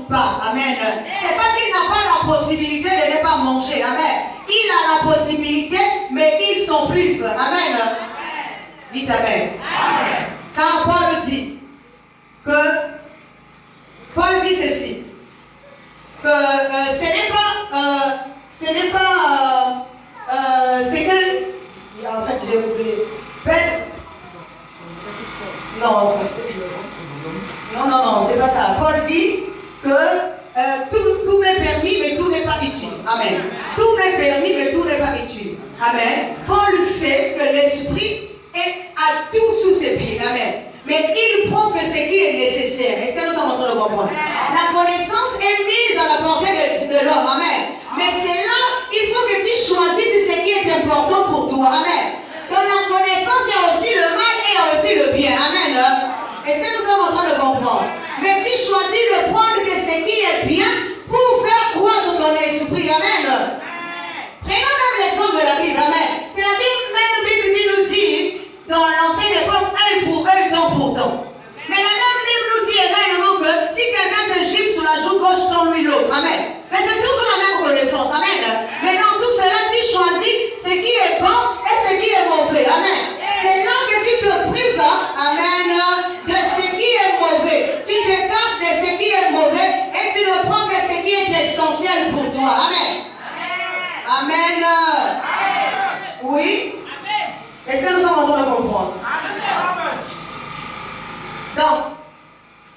pas. Amen. C'est pas qu'il n'a pas la possibilité de ne pas manger. Amen. Il a la possibilité, mais il s'en prive. Amen. Dites Amen. Amen. Car Paul dit ceci, que ce n'est pas c'est que, en fait j'ai oublié. Non, c'est pas ça. Paul dit que tout m'est permis, mais tout n'est pas utile. Amen. Tout m'est permis, mais tout n'est pas utile. Amen. Paul sait que l'esprit a tout sous ses pieds. Amen. Mais il prend que ce qui est nécessaire. Est-ce que nous sommes en train de comprendre? La connaissance est mise à la portée de l'homme. Amen. Mais c'est là, il faut que tu choisisses ce qui est important pour toi. Amen. Dans la connaissance, il y a aussi le mal et il y a aussi le bien. Amen. Est-ce que nous sommes en train de comprendre? Mais tu choisis de prendre que ce qui est bien pour faire croître ton esprit. Amen. Prenons même l'exemple de la Bible. Amen. C'est la Bible qui nous dit dans l'ancienne époque, œil pour œil, dent pour dent. Mais la même Bible nous dit également que si quelqu'un te gifle sur la joue gauche, donne-lui l'autre. Amen. Mais c'est toujours la même connaissance. Amen. Mais dans tout cela, tu choisis ce qui est bon et ce qui est mauvais. Amen. C'est là que tu te prives, amen, de ce qui est mauvais. Tu t'écartes de ce qui est mauvais et tu ne prends que ce qui est essentiel pour toi. Amen. Amen. Oui. Est-ce que nous sommes en train de comprendre? Donc,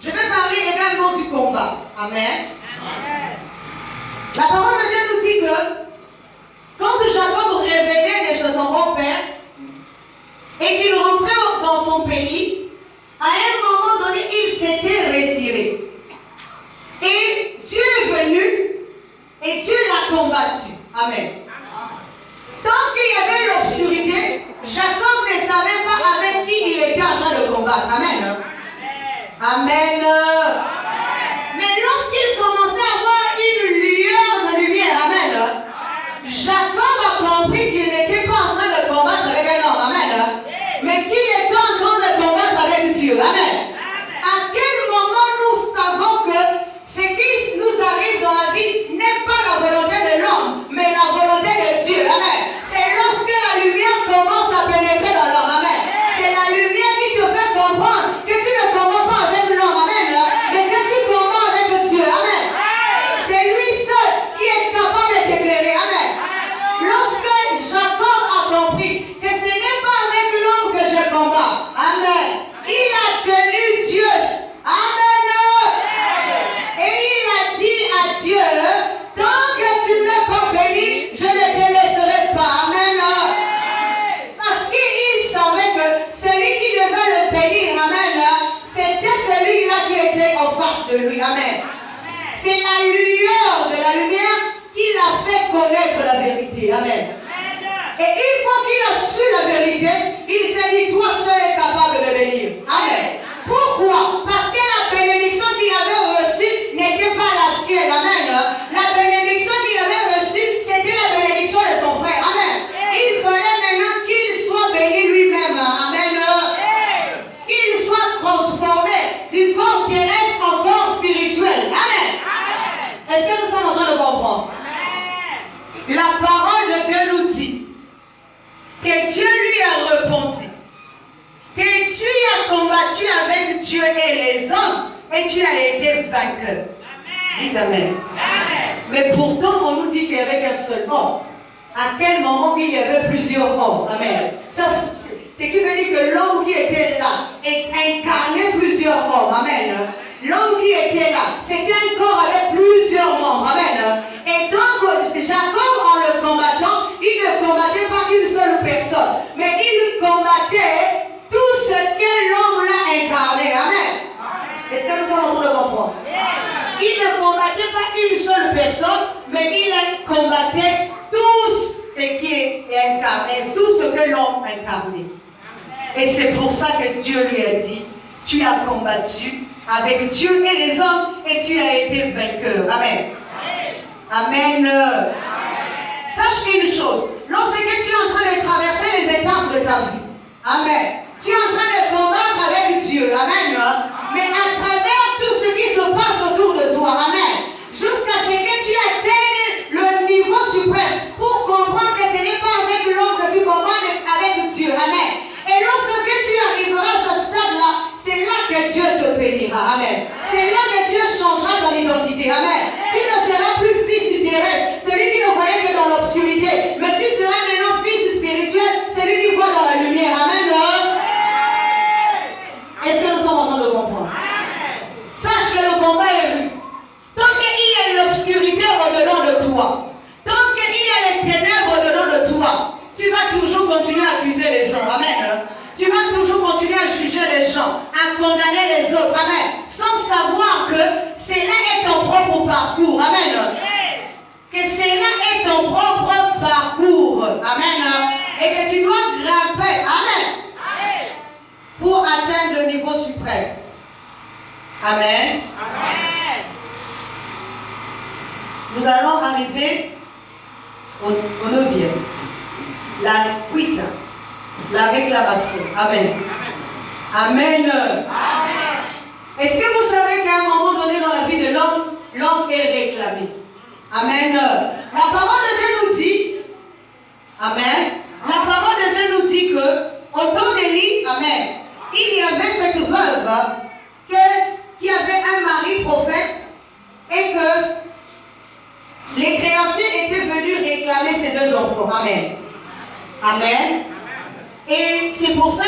je vais parler également du combat. Amen. La parole de Dieu nous dit que quand Jacob révélait des choses en grand-père et qu'il rentrait dans son pays, à un moment donné, il s'était retiré. Et Dieu est venu et Dieu l'a combattu. Amen. Tant qu'il y avait l'obscurité, Jacob ne savait pas avec qui il était en train de combattre. Amen. Amen. Mais lorsqu'il commençait à avoir une lueur de lumière, amen, Jacob a compris qu'il n'était pas en train de combattre avec un homme. Amen. Mais qu'il était en train de combattre avec Dieu. Amen. À quel moment nous savons que ce qui nous arrive dans la vie n'est pas la volonté de l'homme, mais la volonté de Dieu. Amen. C'est lorsque la lumière commence à pénétrer dans l'homme. Amen. C'est la lumière qui te fait comprendre que tu ne combats pas avec l'homme. Amen. Mais que tu combats avec Dieu. Amen. C'est lui seul qui est capable de t'éclairer. Amen. Lorsque Jacob a compris que ce n'est pas avec l'homme que je combats. Amen. Il a tenu Dieu. Amen. Et il a dit à Dieu, tant que tu ne m'as pas béni, je ne te laisserai pas. Amen. Parce qu'il savait que celui qui devait le bénir, amen, c'était celui-là qui était en face de lui. Amen. C'est la lueur de la lumière qui l'a fait connaître la vérité. Amen. Et une fois qu'il a su la vérité, il s'est dit, toi seul es capable de me bénir. Amen. Pourquoi? Parce que la bénédiction qu'il avait reçue n'était pas la sienne. Amen. La bénédiction qu'il avait reçue, c'était la bénédiction de son frère. Amen. Il fallait maintenant qu'il soit béni lui-même. Amen. Qu'il soit transformé du corps terrestre en corps spirituel. Amen. Est-ce que nous sommes en train de comprendre? La parole de Dieu nous dit que Dieu lui a répondu, que tu as combattu avec Dieu et les hommes et tu as été vainqueur. Dites Amen. Mais pourtant, on nous dit qu'il y avait qu'un seul homme. À quel moment il y avait plusieurs hommes? Amen. Ce qui veut dire que l'homme qui était là incarnait plusieurs hommes. Amen. L'homme qui était là, c'était un corps avec plusieurs membres. Amen. Et donc, Jacob, en le combattant, il ne combattait pas une seule personne, mais il combattait tout ce que l'homme l'a incarné. Amen. Est-ce que nous sommes en train de comprendre? Il ne combattait pas une seule personne, mais il combattait tout ce qui est incarné, tout ce que l'homme a incarné. Et c'est pour ça que Dieu lui a dit, tu as combattu avec Dieu et les hommes et tu as été vainqueur. Amen. Amen. Sache une chose, lorsque tu es en train de traverser les étapes de ta vie, amen, tu es en train de combattre avec Dieu, amen, mais à travers tout ce qui se passe autour de toi, amen, que Dieu te bénira. Amen. C'est là que Dieu changera ton identité. Amen. Tu ne seras plus fils du terrestre, celui qui ne voyait que dans l'obscurité. Mais tu seras maintenant fils du spirituel, celui qui voit dans la lumière. Amen. Est-ce que nous sommes en train de comprendre? Sache que le combat est rude. Tant qu'il y a l'obscurité au-dedans de toi, tant qu'il y a les ténèbres au-dedans de toi, tu vas toujours continuer à accuser les gens. Amen. Tu vas toujours continuer à juger les gens, à condamner les autres. Amen. Sans savoir que cela est ton propre parcours. Amen. Que cela est ton propre parcours. Amen. Et que tu dois grimper. Amen. Pour atteindre le niveau suprême. Amen. Amen. Nous allons arriver au 9e. La 8. La réclamation. Amen. Amen. Amen. Est-ce que vous savez qu'à un moment donné dans la vie de l'homme, l'homme est réclamé? Amen. La parole de Dieu nous dit, Amen. La parole de Dieu nous dit que au temps d'Élie, Amen, il y avait cette veuve qui avait un mari prophète et que les créanciers étaient venus réclamer ses 2 enfants. Amen. Amen. Et c'est pour ça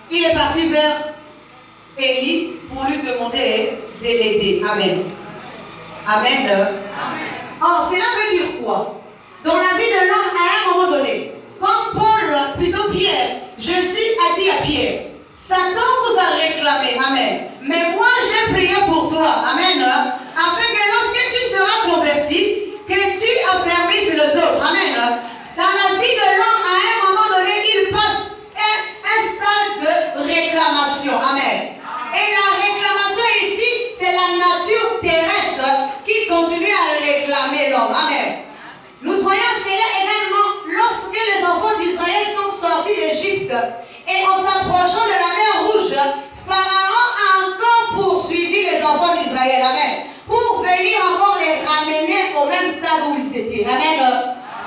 qu'il est parti vers Élie pour lui demander de l'aider. Amen. Amen. Or, cela veut dire quoi? Dans la vie de l'homme, à un moment donné, comme Paul, plutôt Pierre, Jésus a dit à Pierre, Satan vous a réclamé. Amen. Mais moi, j'ai prié pour toi. Amen. Afin que lorsque tu seras converti, que tu affermisses les autres. Amen. Dans la vie de l'homme, à un moment donné, il passe un stade de réclamation. Amen. Et la réclamation ici, c'est la nature terrestre qui continue à réclamer l'homme. Amen. Nous voyons cela également lorsque les enfants d'Israël sont sortis d'Égypte et en s'approchant de la mer Rouge, Pharaon a encore poursuivi les enfants d'Israël. Amen. Pour venir encore les ramener au même stade où ils étaient. Amen.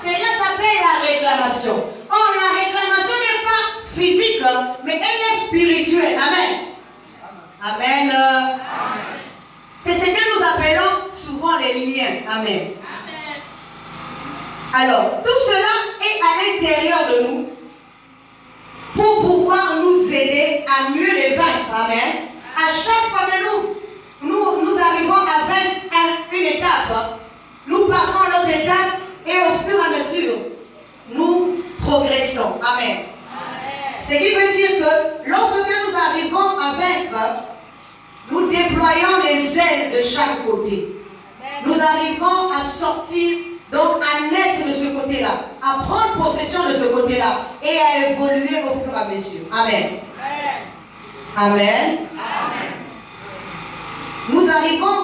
Cela s'appelle la réclamation. Or, la réclamation n'est pas physique, mais elle est spirituelle. Amen. Amen. C'est ce que nous appelons souvent les liens. Amen. Alors, tout cela est à l'intérieur de nous pour pouvoir nous aider à mieux les vaincre. Amen. À chaque fois que nous arrivons à vaincre une étape, nous passons à l'autre étape. Et au fur et à mesure, nous progressons. Amen. Ce qui veut dire que lorsque nous arrivons à vaincre, nous déployons les ailes de chaque côté. Nous arrivons à sortir, donc à naître de ce côté-là, à prendre possession de ce côté-là et à évoluer au fur et à mesure. Amen. Amen. Nous arrivons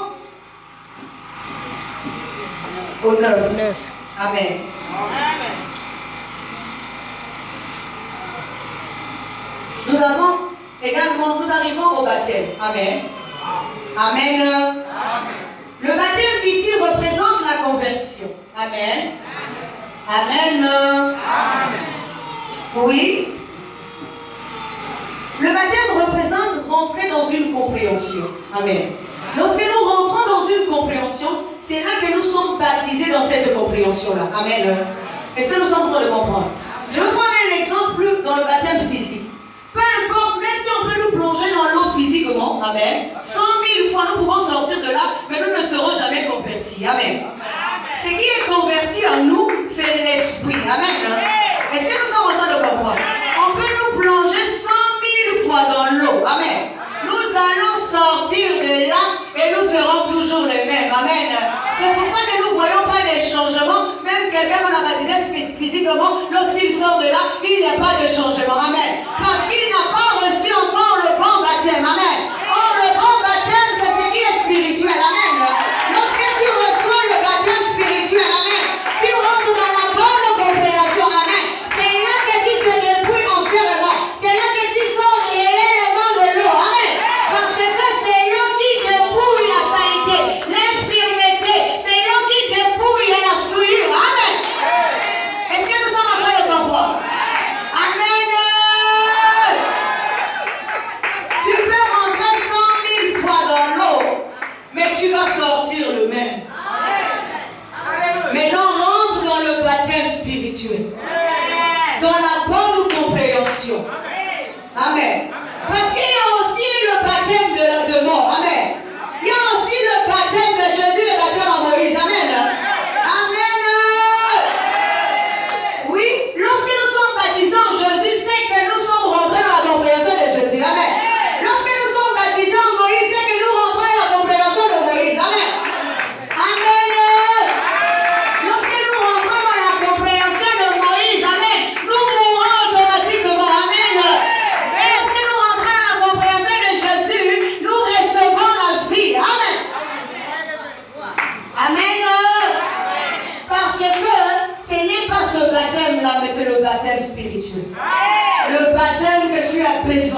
au 9. Amen. Nous arrivons au baptême. Amen. Amen. Le baptême ici représente la conversion. Amen. Amen. Oui. Le baptême représente rentrer dans une compréhension. Amen. Lorsque nous rentrons dans une compréhension, c'est là que nous sommes baptisés dans cette compréhension-là. Amen. Est-ce que nous sommes en train de comprendre? Je vais prendre un exemple dans le baptême physique. Peu importe, même si on peut nous plonger dans l'eau physiquement, amen, 100 000 fois nous pouvons sortir de là, mais nous ne serons jamais convertis. Amen. Ce qui est converti en nous, c'est l'esprit. Amen. Est-ce que nous sommes en train de comprendre? On peut nous plonger 100 000 fois dans l'eau. Amen. Nous allons sortir de là et nous serons toujours les mêmes. Amen. C'est pour ça que nous ne voyons pas des changements. Même quelqu'un qu'on a baptisé physiquement, lorsqu'il sort de là, il n'y a pas de changement. Amen. Parce qu'il n'a pas reçu encore le grand baptême. Amen. Or, le grand baptême, c'est ce qui est spirituel. Amen. Lorsque tu reçois le baptême spirituel, amen, tu rentres dans la bonne compréhension. Amen. C'est là que tu te dépouilles entièrement. C'est là que tu sors réellement de l'eau. Amen. Parce que c'est l'eau qui dépouille la saleté, l'infirmité. C'est l'eau qui dépouille la souillure. Amen. Est-ce que nous sommes en train de comprendre? Amen.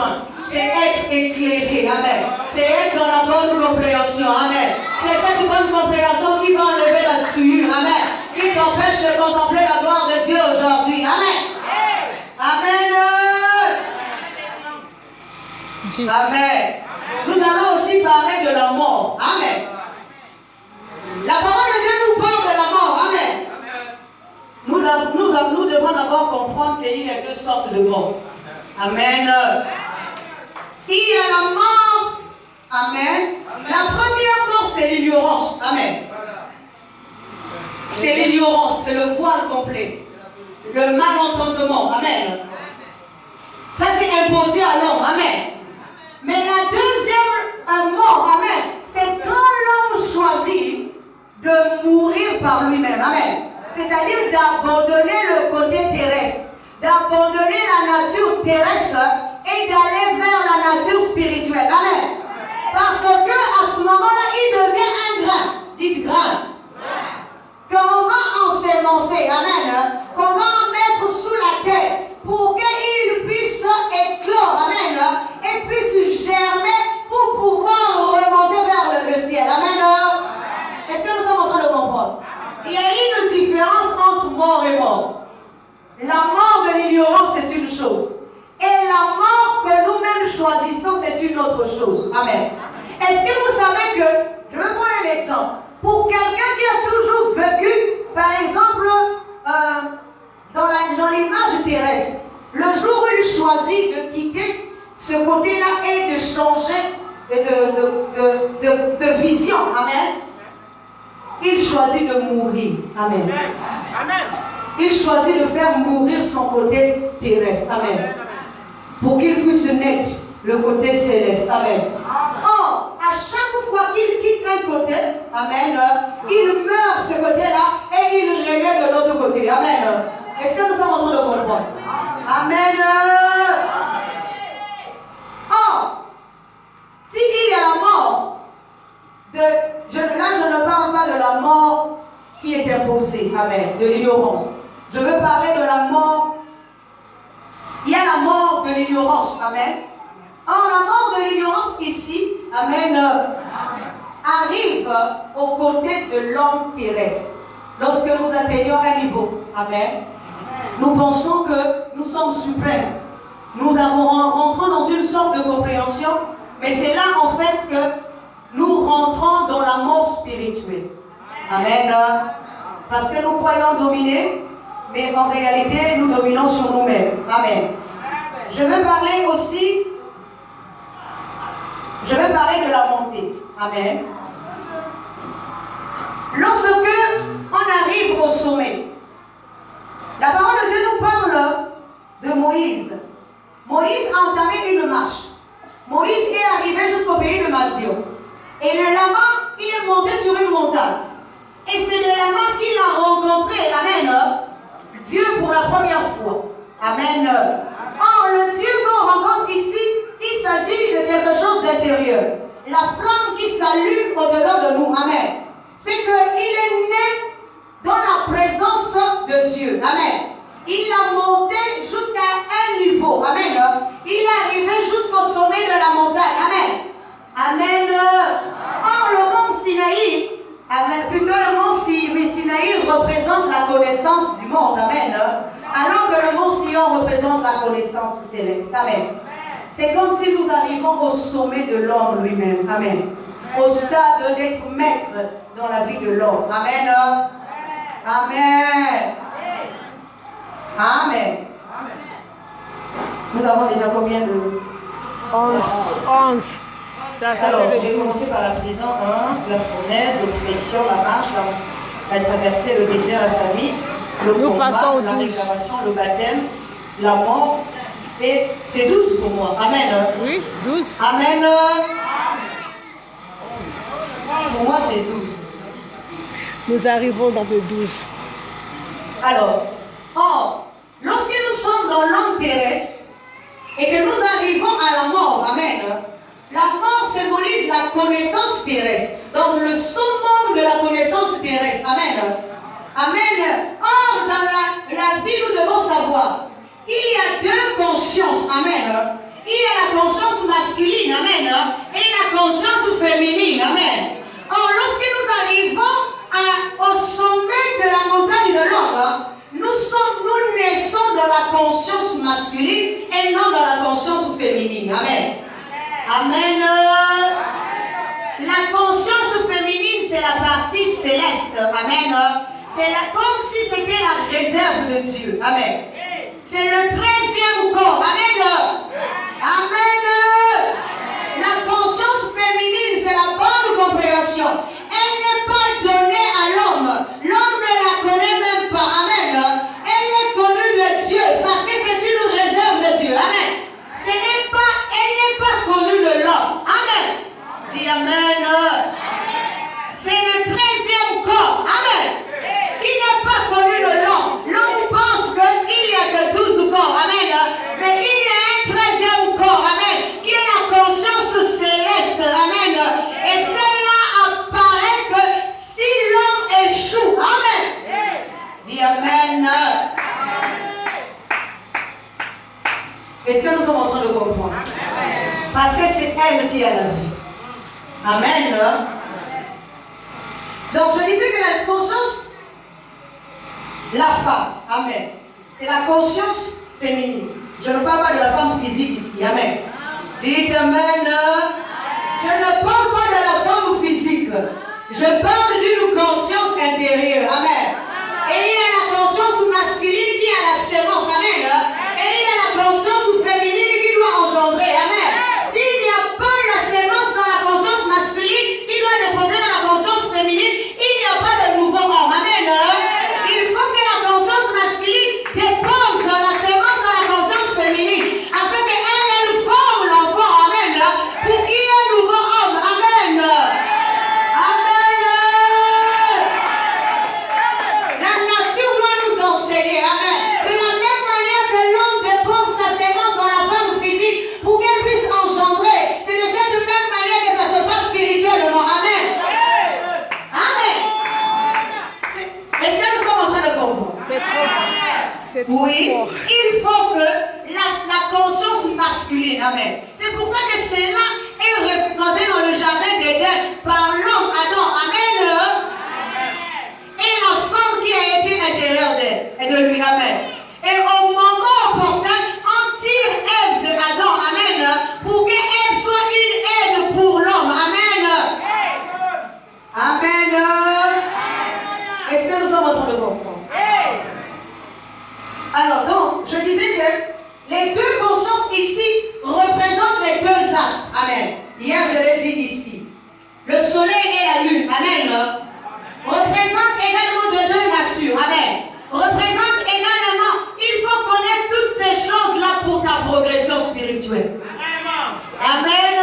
besoin. C'est être éclairé. Amen. C'est être dans la bonne compréhension. Amen. C'est cette bonne compréhension qui va enlever la souillure. Amen. Qui t'empêche de contempler la gloire de Dieu aujourd'hui. Amen. Amen. Amen. Nous allons aussi parler de la mort. Amen. La parole de Dieu nous parle de la mort. Amen. Nous devons d'abord comprendre qu'il y a deux sortes de mort. Amen. Il y a la mort. Amen. La première mort, c'est l'ignorance. Amen. C'est l'ignorance, c'est le voile complet. Le malentendement. Amen. Ça, c'est imposé à l'homme. Amen. Mais la deuxième mort, amen, c'est quand l'homme choisit de mourir par lui-même. Amen. C'est-à-dire d'abandonner le côté terrestre, d'abandonner la nature terrestre et d'aller vers la nature spirituelle. Amen. Parce que à ce moment-là, il devient un grain. Dites grain. Qu'on va ensemencer. Amen. Qu'on va mettre sous la terre pour qu'il puisse éclore. Amen. Et puisse germer pour pouvoir remonter vers le ciel. Amen. Est-ce que nous sommes en train de comprendre? Il y a une différence entre mort et mort. La mort de l'ignorance, c'est une chose. Et la mort que nous-mêmes choisissons, c'est une autre chose. Amen. Est-ce que vous savez que, je vais prendre un exemple, pour quelqu'un qui a toujours vécu, par exemple, dans l'image terrestre, le jour où il choisit de quitter ce côté-là et de changer de vision, amen, il choisit de mourir. Amen. Il choisit de faire mourir son côté terrestre. Amen. Pour qu'il puisse naître le côté céleste. Amen. Or, à chaque fois qu'il quitte un côté, amen, il meurt ce côté-là et il renaît de l'autre côté. Amen. Est-ce que nous sommes en train de comprendre? Amen. Or, s'il y a la mort, là je ne parle pas de la mort qui est imposée, amen, de l'ignorance. Je veux parler de la mort. Il y a la mort de l'ignorance, amen. Or, la mort de l'ignorance ici, amen, arrive aux côtés de l'homme terrestre. Lorsque nous atteignons un niveau, amen, nous pensons que nous sommes suprêmes. Nous rentrons dans une sorte de compréhension, mais c'est là en fait que nous rentrons dans la mort spirituelle. Amen. Parce que nous croyons dominer, mais en réalité, nous dominons sur nous-mêmes. Amen. Je vais parler aussi, de la montée. Amen. Lorsque on arrive au sommet, la parole de Dieu nous parle de Moïse. Moïse a entamé une marche. Moïse est arrivé jusqu'au pays de Madian. Et là-bas, il est monté sur une montagne. Et c'est de là-bas qu'il a rencontré, amen, Dieu pour la première fois. Amen. Or, le Dieu qu'on rencontre ici, il s'agit de quelque chose d'intérieur. La flamme qui s'allume au-dedans de nous. Amen. C'est qu'il est né dans la présence de Dieu. Amen. Il a monté jusqu'à un niveau. Amen. Il est arrivé jusqu'au sommet de la montagne. Amen. Amen. Or, le mont Sinaï, plutôt le mont Sinaï représente la connaissance du monde. Amen. Alors que le mont Sion représente la connaissance céleste. Amen. C'est comme si nous arrivons au sommet de l'homme lui-même. Amen. Au stade d'être maître dans la vie de l'homme. Amen. Amen. Amen. Nous avons déjà combien de... 11. Alors, je vais commencer par la prison 1, la fournaise, l'oppression, la marche, la traversée, le désert, la famille, le combat, la réclamation, le baptême, la mort. Et c'est 12 pour moi. Amen. Oui, 12. Amen. Pour moi, c'est 12. Nous arrivons dans le 12. Alors, lorsque nous sommes dans l'homme terrestre et que nous arrivons à la mort, amen, la mort symbolise la connaissance terrestre. Donc le summum de la connaissance terrestre. Amen. Amen. Or, dans la vie, nous devons savoir, il y a deux consciences. Amen. il y a la conscience masculine, amen, et la conscience féminine, amen. Or, lorsque nous arrivons au sommet de la montagne de l'homme, nous naissons dans la conscience masculine et non dans la conscience féminine, amen. Amen. La conscience féminine, c'est la partie céleste, amen. C'est comme si c'était la réserve de Dieu, amen. C'est le 13e corps, amen. Amen. La conscience féminine, c'est la bonne compréhension. Elle n'est pas donnée à l'homme. L'homme ne la connaît même pas, amen. Elle est connue de Dieu, parce que c'est une réserve de Dieu, amen. Elle n'est pas connue de l'homme, amen. Dis amen. C'est le 13e corps, amen. Il n'est pas connu de l'homme. L'homme pense qu'il n'y a que 12 corps, amen. Mais il y a un 13e corps, amen, qui est la conscience céleste, amen. Et celle-là apparaît que si l'homme échoue, amen. Dis amen. Est-ce que nous sommes en train de comprendre? Parce que c'est elle qui a la vie. Amen. Donc je disais que la conscience, la femme, amen, c'est la conscience féminine. Je ne parle pas de la femme physique ici, amen. Dites amen. Je ne parle pas de la femme physique. Je parle d'une conscience intérieure, amen. Et il y a la conscience masculine qui a la sémence, amen. Et il y a la conscience féminine qui doit engendrer, amen. S'il n'y a pas la sémence dans la conscience masculine qui doit déposer dans la conscience féminine, il n'y a pas de nouveau homme, amen. Il faut que la conscience masculine dépose la sémence dans la conscience féminine afin qu'elle forme l'enfant, amen, pour qu'il y ait un nouveau homme, amen. Amen. La nature doit nous enseigner, amen. De la même manière que l'homme dépose sa sémence dans la femme physique pour qu'elle puisse engendrer, c'est de cette même manière que ça se passe spirituellement, amen. Amen. Est-ce que nous sommes en train de comprendre? C'est trop Oui, fort. il faut que la conscience masculine, amen. C'est pour ça que cela est représenté dans le jardin d'Éden par l'homme Adam, amen. Et la femme qui a été intérieure d'elle et de lui, amen. Et au moment opportun, on tire Ève de Adam, amen, pour que Ève soit une aide pour l'homme, amen. Amen. Est-ce que nous sommes en train de comprendre? Alors donc, je disais que les deux consciences ici représentent les deux astres. Amen. Hier, je l'ai dit ici. Le soleil et la lune. Amen. Représentent également de deux natures. Amen. Représentent également, il faut connaître toutes ces choses-là pour ta progression spirituelle. Amen.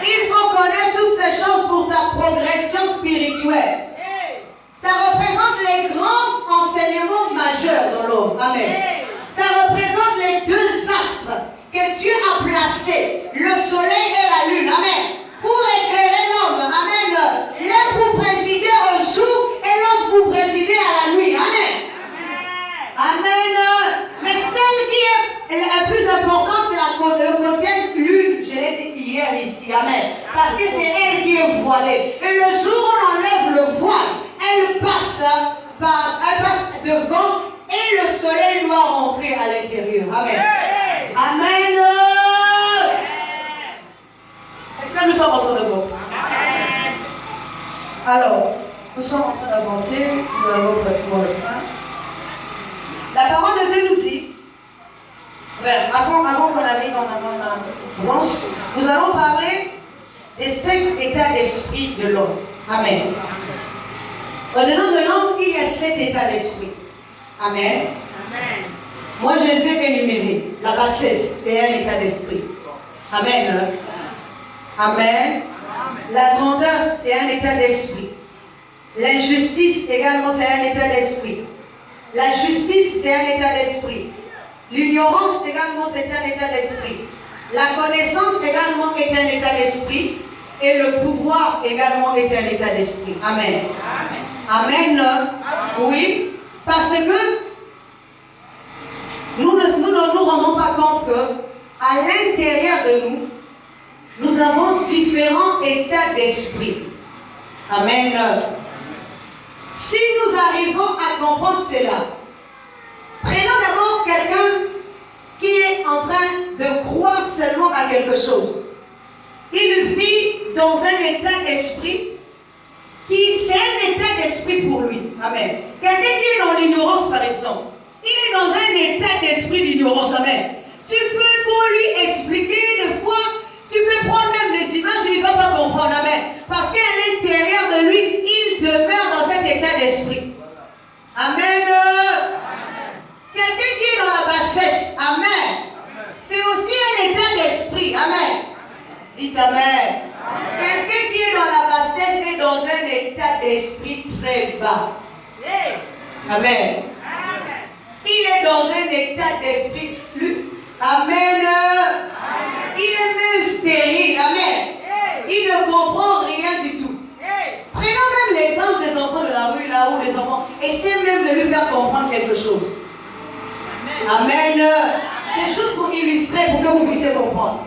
Il faut connaître toutes ces choses pour ta progression spirituelle. Ça représente les grands enseignements majeurs dans l'homme. Amen. Ça représente les deux astres que Dieu a placés, le soleil et la lune. Amen. Pour éclairer l'homme. Amen. L'un pour présider au jour et l'autre pour présider à la nuit. Amen. Amen. Mais celle qui est la plus importante, c'est le côté lune. Je l'ai dit hier ici. Amen. Parce que c'est elle qui est voilée. Et le jour où on enlève le voile, elle passe devant et le soleil doit rentrer à l'intérieur. Amen. Amen. Est-ce que nous sommes en train de comprendre? Alors, nous sommes en train d'avancer. Nous allons pratiquement le faire. La parole de Dieu nous dit, avant qu'on arrive dans la avance, nous allons parler des 5 états d'esprit de l'homme. Amen. Au-dedans de l'homme, il y a 7 états d'esprit. Amen. Amen. Moi, je les ai énumérés. La bassesse, c'est un état d'esprit. Amen. Amen. La grandeur, c'est un état d'esprit. L'injustice, également, c'est un état d'esprit. La justice, c'est un état d'esprit. L'ignorance, également, c'est un état d'esprit. La connaissance, également, est un état d'esprit. Et le pouvoir, également, est un état d'esprit. Amen. Amen. Amen. Oui, parce que nous ne nous rendons pas compte que à l'intérieur de nous, nous avons différents états d'esprit. Amen. Si nous arrivons à comprendre cela, prenons d'abord quelqu'un qui est en train de croire seulement à quelque chose. Il vit dans un état d'esprit c'est un état d'esprit pour lui. Amen. Quelqu'un qui est dans l'ignorance, par exemple, il est dans un état d'esprit d'ignorance. Amen. Tu peux pour lui expliquer des fois, tu peux prendre même des images, il ne va pas comprendre. Amen. Parce qu'à l'intérieur de lui, il demeure dans cet état d'esprit. Amen. Quelqu'un qui est dans la bassesse. Amen. C'est aussi un état d'esprit. Amen. Dites Amen. Quelqu'un qui est dans la bassesse est dans un état d'esprit très bas. Amen. Il est dans un état d'esprit. Amen. Il est même stérile. Amen. Il ne comprend rien du tout. Prenons même l'exemple des enfants de la rue, là où les enfants essaient même de lui faire comprendre quelque chose. Amen. C'est juste pour illustrer, pour que vous puissiez comprendre.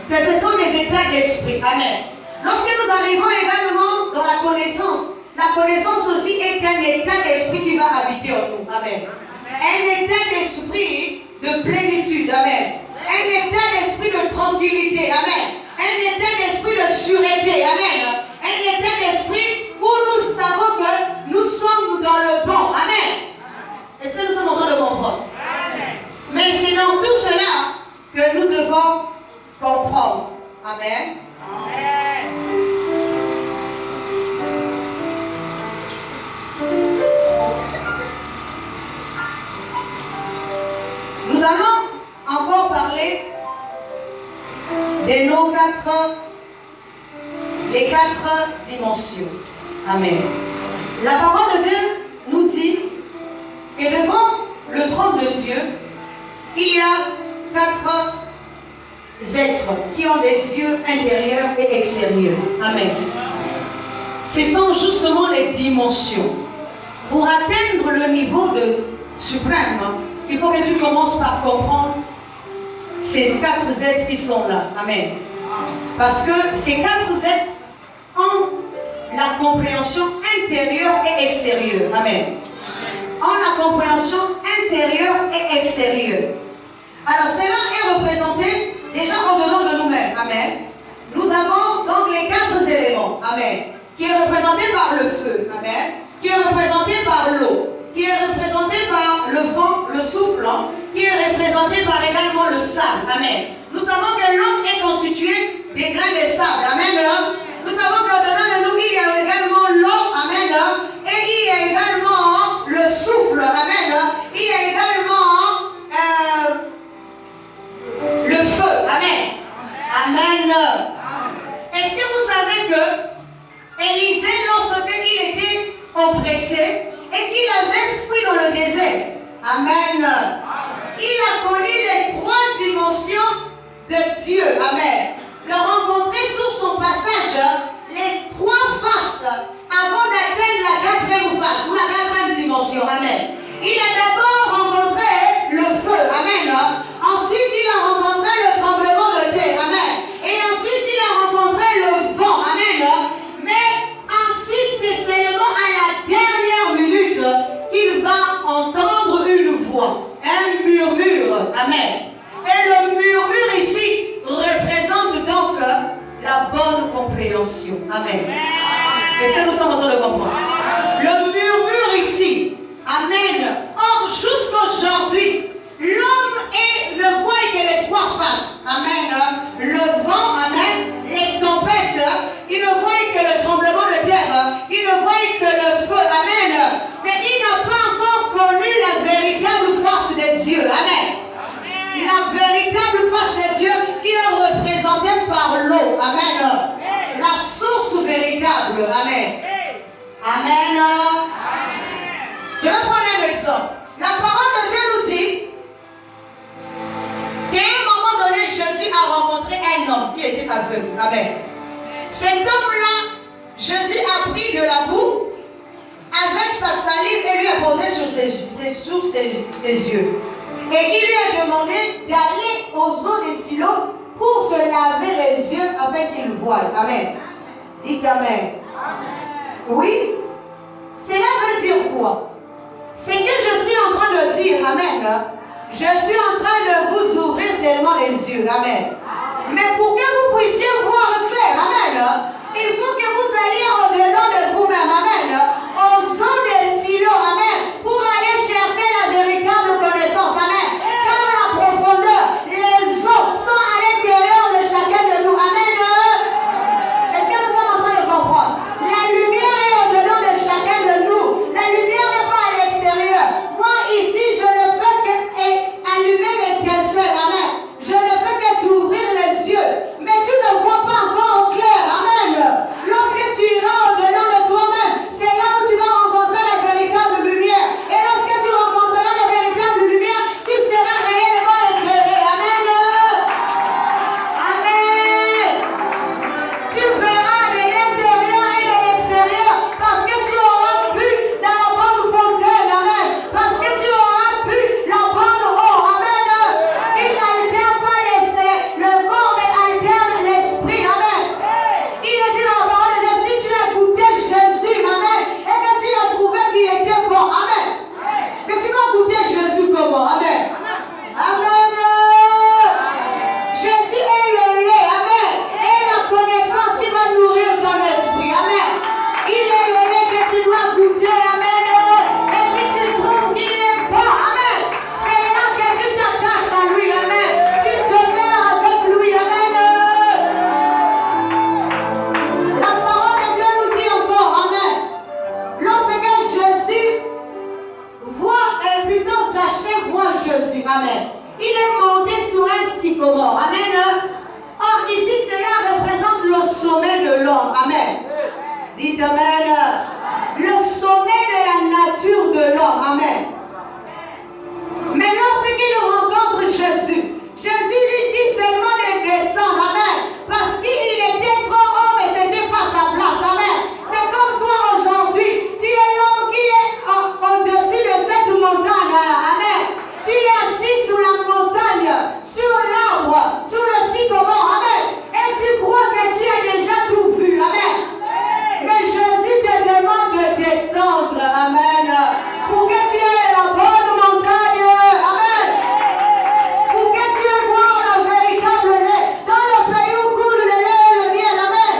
Que ce sont des états d'esprit. Amen. Lorsque nous arrivons également dans la connaissance aussi est un état d'esprit qui va habiter en nous. Amen. Un état d'esprit de plénitude. Amen. Un état d'esprit de tranquillité. Amen. Un état d'esprit de sûreté. Amen. Un état d'esprit où nous savons que nous sommes dans le bon. Amen. Est-ce que nous sommes en train de comprendre? Mais c'est dans tout cela que nous devons comprendre. Amen. Nous allons encore parler de nos les quatre dimensions. Amen. La parole de Dieu nous dit que devant le trône de Dieu, il y a quatre êtres qui ont des yeux intérieurs et extérieurs. Amen. Ce sont justement les dimensions. Pour atteindre le niveau de suprême, il faut que tu commences par comprendre ces quatre êtres qui sont là. Amen. Parce que ces quatre êtres ont la compréhension intérieure et extérieure. Amen. Ont la compréhension intérieure et extérieure. Alors cela est représenté déjà au-dedans de nous-mêmes. Amen. Nous avons donc les quatre éléments. Amen. Qui est représenté par le feu. Amen. Qui est représenté par l'eau. Qui est représenté par le vent, le souffle. Qui est représenté par également le sable. Amen. Nous savons que l'homme est constitué des grains de sable. Amen. Nous savons qu'au-dedans de nous, il y a également l'eau. Amen. Et il y a également le souffle. Amen. Il y a également le feu. Amen. Amen. Est-ce que vous savez que Élisée, lorsqu'il était oppressé et qu'il avait fui dans le désert, amen, il a connu les trois dimensions de Dieu. Amen. Le rencontrer sur son passage, les trois faces avant d'atteindre la quatrième face ou la quatrième dimension. Amen. Il a d'abord rencontré le feu. Amen. Ensuite, il a rencontré le tremblement de terre. Amen. Et ensuite, il a rencontré le vent. Amen. Mais ensuite, c'est seulement à la dernière minute qu'il va entendre une voix, un murmure. Amen. Et le murmure ici représente donc la bonne compréhension. Amen. Est-ce que nous sommes en train de comprendre? Le murmure ici. Amen. Or, jusqu'aujourd'hui, l'homme ne voit que les trois faces. Amen. Le vent, amen. Les tempêtes, il ne voit que le tremblement de terre. Il ne voit que le feu. Amen. Mais il n'a pas encore connu la véritable face de Dieu. Amen. La véritable face de Dieu qui est représentée par l'eau. Amen. La source véritable. Amen. Amen. Je vais prendre un exemple. La parole de Dieu nous dit qu'à un moment donné, Jésus a rencontré un homme qui était aveugle. Amen. Cet homme-là, Jésus a pris de la boue avec sa salive et lui a posé sur ses yeux. Et il lui a demandé d'aller aux eaux des Siloam pour se laver les yeux afin qu'il voie. Amen. Dites Amen. Oui. Cela veut dire quoi? C'est que je suis en train de dire, Amen. Je suis en train de vous ouvrir seulement les yeux. Amen. Mais pour que vous puissiez voir clair, Amen, il faut que vous alliez au-dedans de vous-même. Amen. Aux eaux des Siloam. Amen. Pour aller chercher la véritable connaissance. Amen. Car la profondeur, les eaux sont à l'intérieur de chacun de nous. Amen. Est-ce que nous sommes en train de comprendre? La lumière est au-dedans de chacun de nous. La lumière n'est pas à l'extérieur. Moi, ici, je ne peux qu'allumer l'étincelle. Amen. Je ne peux que t'ouvrir les yeux. Mais tu ne vois pas encore au clair. Amen. Lorsque tu iras au-dedans de toi-même, c'est là où tu vas rencontrer la véritable lumière. Et lorsque tu rencontreras la véritable lumière, tu seras réellement éclairé. Amen. Amen. Tu verras de l'intérieur et de l'extérieur parce que tu auras bu dans la bonne fontaine. Amen. Parce que tu auras bu la bonne eau. Amen. Il n'altère pas le corps, mais alterne l'esprit. Amen. Il est dit dans la parole de Dieu, si tu as goûté Jésus, amen, et que tu as trouvé qu'il était bon, amen, que tu vas goûter Jésus comment, amen. Amen. Jésus est le lait, amen, et la connaissance qui va nourrir ton esprit, amen. Il est le lait que tu dois goûter, amen. Et si tu trouves qu'il est bon, amen, c'est là que tu t'attaches à lui, amen. Tu demeures avec lui, amen. La parole de Dieu nous dit encore, amen. Lorsque Jésus voit, plutôt Zachée voit Jésus, amen. Il est monté sur un sycomore, amen. Or ici, cela représente le sommet de l'homme, amen. Dites amen. Le sommet de la nature de l'homme, amen. Mais lorsqu'il rencontre Jésus, Jésus lui dit seulement de descendre, amen. Parce qu'il était trop haut, mais ce n'était pas sa place, amen. C'est comme toi aujourd'hui, tu es l'homme qui est au-dessus de cette montagne, amen. Tu es assis sur la montagne, sur l'arbre, sur le sycomore, amen. Et tu crois que tu as déjà tout vu, amen. Mais Jésus te demande de descendre, amen. Pour que tu aies la bonne montagne, amen. Pour que tu aies voir la véritable lait. Dans le pays où coule le lait et le miel, amen.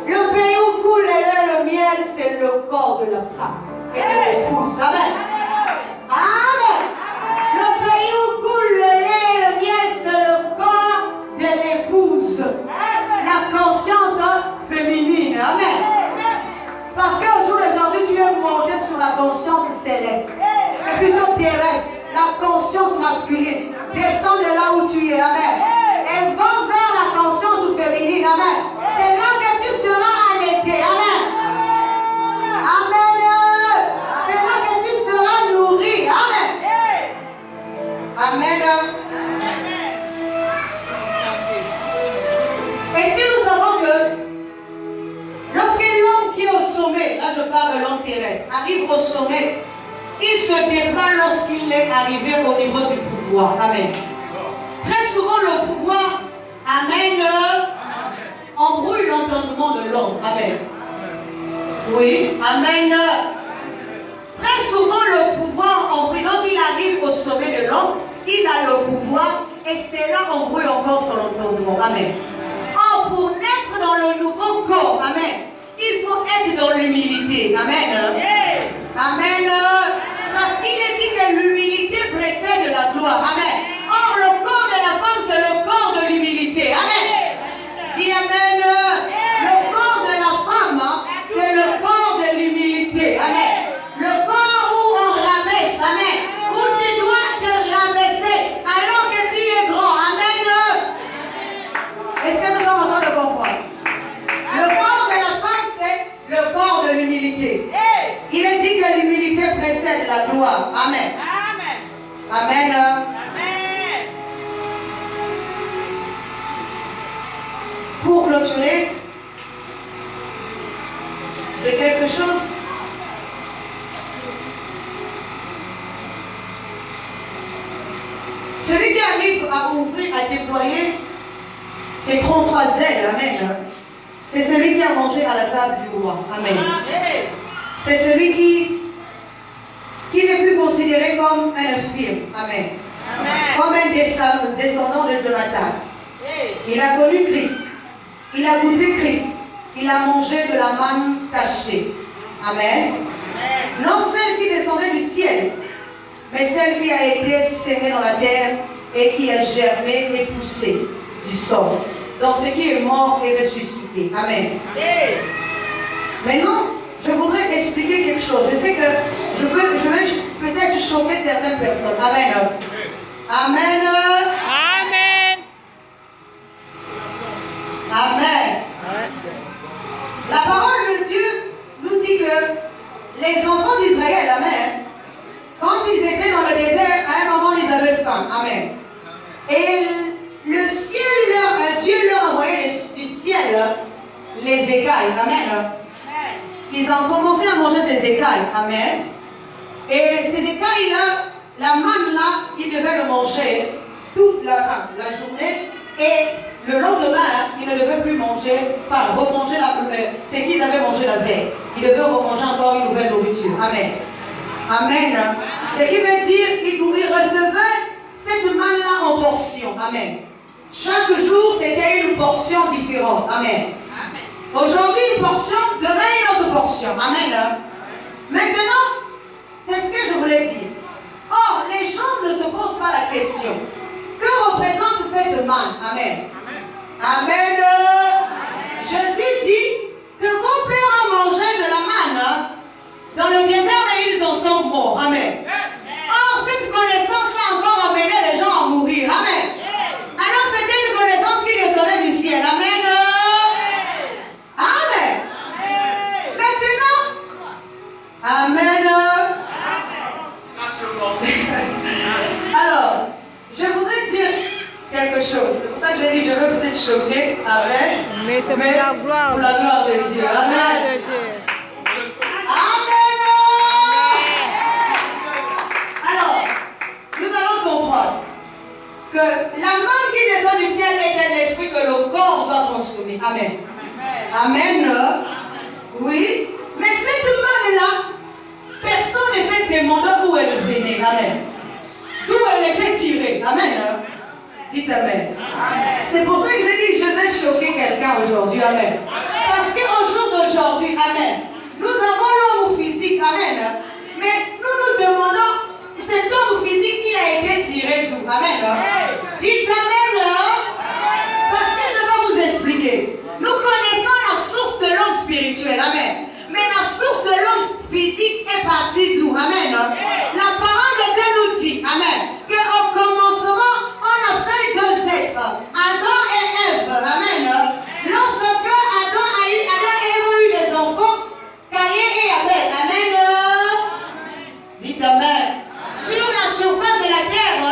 Le pays où coule le lait et le miel, c'est le corps de la femme et de l'épouse, amen. Amen. Le pays où coule le lait et le miel, c'est le corps de l'épouse. La conscience féminine, amen. Parce qu'au jour d'aujourd'hui, tu es monté sur la conscience céleste. Et plutôt terrestre, la conscience masculine. Descends de là où tu es, amen. Et va vers la conscience féminine, amen. C'est là que tu seras allaité, amen. Amen. C'est là que tu seras nourri, amen. Amen. Est-ce que nous savons que lorsque l'homme qui est au sommet, là je parle de l'homme terrestre, arrive au sommet, il se débat lorsqu'il est arrivé au niveau du pouvoir. Amen. Très souvent le pouvoir, amen, embrouille l'entendement de l'homme. Amen. Oui, amen. Très souvent le pouvoir embrouille. Donc il arrive au sommet de l'homme, il a le pouvoir et c'est là embrouille encore son entendement. Amen. Or, pour naître dans le nouveau corps, amen, il faut être dans l'humilité. Amen. Amen. Parce qu'il est dit que l'humilité précède la gloire. Amen. Or, le corps de la femme, c'est le corps de l'humilité. Amen. Dis amen. Le corps de la femme, c'est le corps de l'humilité. Amen. Le corps où on rabaisse. Amen. Où tu dois te rabaisser alors que tu es grand. Amen. Est-ce que nous sommes en train de comprendre? Le corps de la femme, c'est le corps de l'humilité. Il est dit que l'humilité précède la gloire. Amen. Amen. Amen. Pour clôturer, j'ai quelque chose. souffrir a déployé ses 33 ailes. Amen. C'est celui qui a mangé à la table du roi. Amen. C'est celui qui n'est plus considéré comme un infirme. Amen. Comme un descendant de Jonathan. Il a connu Christ. Il a goûté Christ. Il a mangé de la manne cachée. Amen. Non celle qui descendait du ciel, mais celle qui a été sémée dans la terre et qui a germé et poussé du sol. Donc ce qui est mort est ressuscité. Amen. Maintenant, je voudrais expliquer quelque chose. Je sais que je vais peut-être choquer certaines personnes. Amen. Amen. Amen. Amen. La parole de Dieu nous dit que les enfants d'Israël, amen, quand ils étaient dans le désert, à un moment, ils avaient faim. Amen. Et le ciel, Dieu leur envoyait du ciel les écailles. Amen. Ils ont commencé à manger ces écailles. Amen. Et ces écailles-là, la manne-là, ils devaient le manger toute la journée. Et le lendemain, ils ne devaient plus manger, remanger ce qu'ils avaient mangé la veille. Ils devaient remanger encore une nouvelle nourriture. Amen. Amen. Ce qui veut dire qu'ils recevaient cette manne-là en portions. Amen. Chaque jour, c'était une portion différente. Amen. Aujourd'hui, une portion, demain, une autre portion. Amen. Maintenant, c'est ce que je voulais dire. Or, les gens ne se posent pas la question. Que représente cette manne? Amen. Amen. Jésus dit que mon Père a mangé de la manne dans le désert et ils en sont morts. Amen. Or, cette connaissance-là encore amené les gens à mourir. Amen. Alors, c'était une connaissance qui descendait du ciel. Amen. Amen. Maintenant, Amen. Alors, je voudrais dire quelque chose. C'est pour ça que j'ai dit, je veux peut-être choquer. Amen. Mais c'est pour la gloire. Pour la gloire de Dieu. Amen. Amen. Alors, nous allons comprendre que la manne qui descend du ciel est un esprit que le corps doit consommer. Amen. Amen. Oui. Mais cette manne-là, personne ne s'est demandé où elle venait. Amen. D'où elle était tirée. Amen. Dites Amen. C'est pour ça que j'ai dit, je vais choquer quelqu'un aujourd'hui. Amen. Parce qu'au jour d'aujourd'hui, Amen, nous avons l'homme physique. Amen. Mais nous nous demandons, cet homme physique, il a été tiré d'où? Amen. Dites Amen. Parce que je vais vous expliquer. Nous connaissons la source de l'homme spirituel. Amen. Mais la source de l'homme physique est partie d'où? Amen. La parole de Dieu nous dit, Amen, qu'au commencement, on a fait deux êtres, Adam et Ève. Amen. Lorsque Adam et Ève ont eu des enfants, Caïn et Abel. Amen. Dites Amen. Sur la surface de la terre,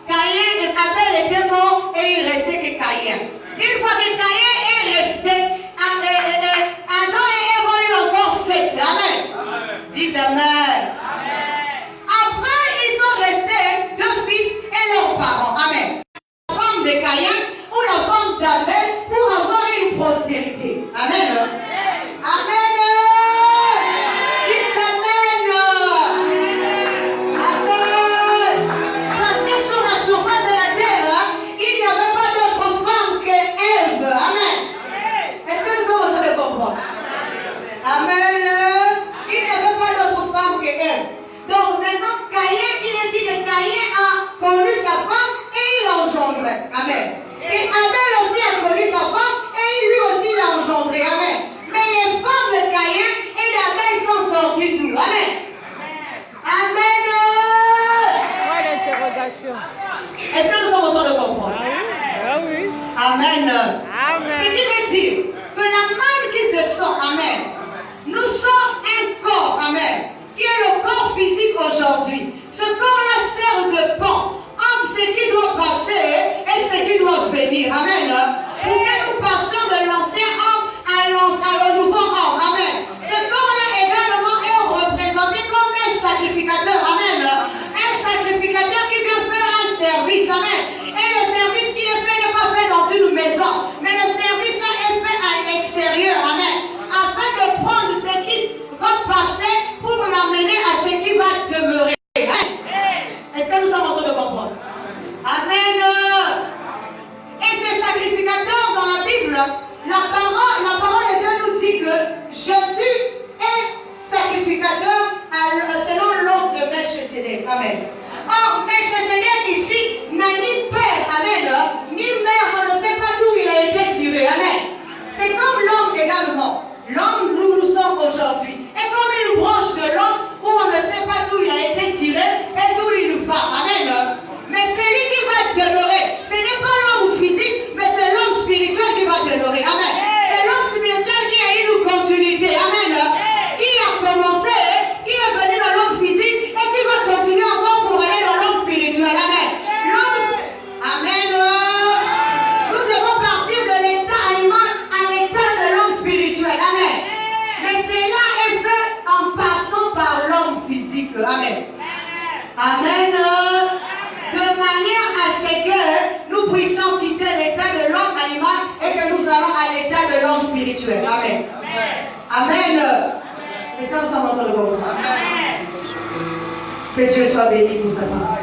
Caïn et Abel étaient morts et il restait que Caïn. Une fois que Caïn est resté, Adam et Ève ont eu encore 7. Amen. Dites Amen. Après, ils sont restés deux fils et leurs parents. Amen. La femme de Caïn ou la femme d'Abel pour avoir une postérité. Amen. Amen. Dites Amen. Amen. Parce que sur la surface de la terre, il n'y avait pas d'autre femme que Ève. Amen. Est-ce que nous sommes en train de comprendre? Amen. Il n'y avait pas d'autre femme que Ève. Donc maintenant, Caïn, il est dit que Caïn a connu sa femme et il l'a engendré. Amen. Et Abel aussi a connu sa femme et lui aussi l'a engendré. Amen. Mais les femmes de Caïn et d'Abel sont sorties d'où? Amen. Amen. Pas d'interrogation. Est-ce que nous sommes en train de comprendre? Ah oui. Amen. Amen. Ce qui veut dire que la manne qui descend, Amen, nous sommes un corps, Amen, qui est le corps physique aujourd'hui. Ce corps-là sert de pont entre ce qui doit passer et ce qui doit venir. Amen. Pour que nous passions de l'ancien homme à le nouveau homme. Amen. Ce corps-là également est représenté comme un sacrificateur. Amen. Un sacrificateur qui vient faire un service. Amen. Et le service qui peu. Amen. Amen. De manière à ce que nous puissions quitter l'état de l'homme animal et que nous allons à l'état de l'homme spirituel. Amen. Amen. Est-ce que nous sommes en train de comprendre? Que Dieu soit béni pour sa part.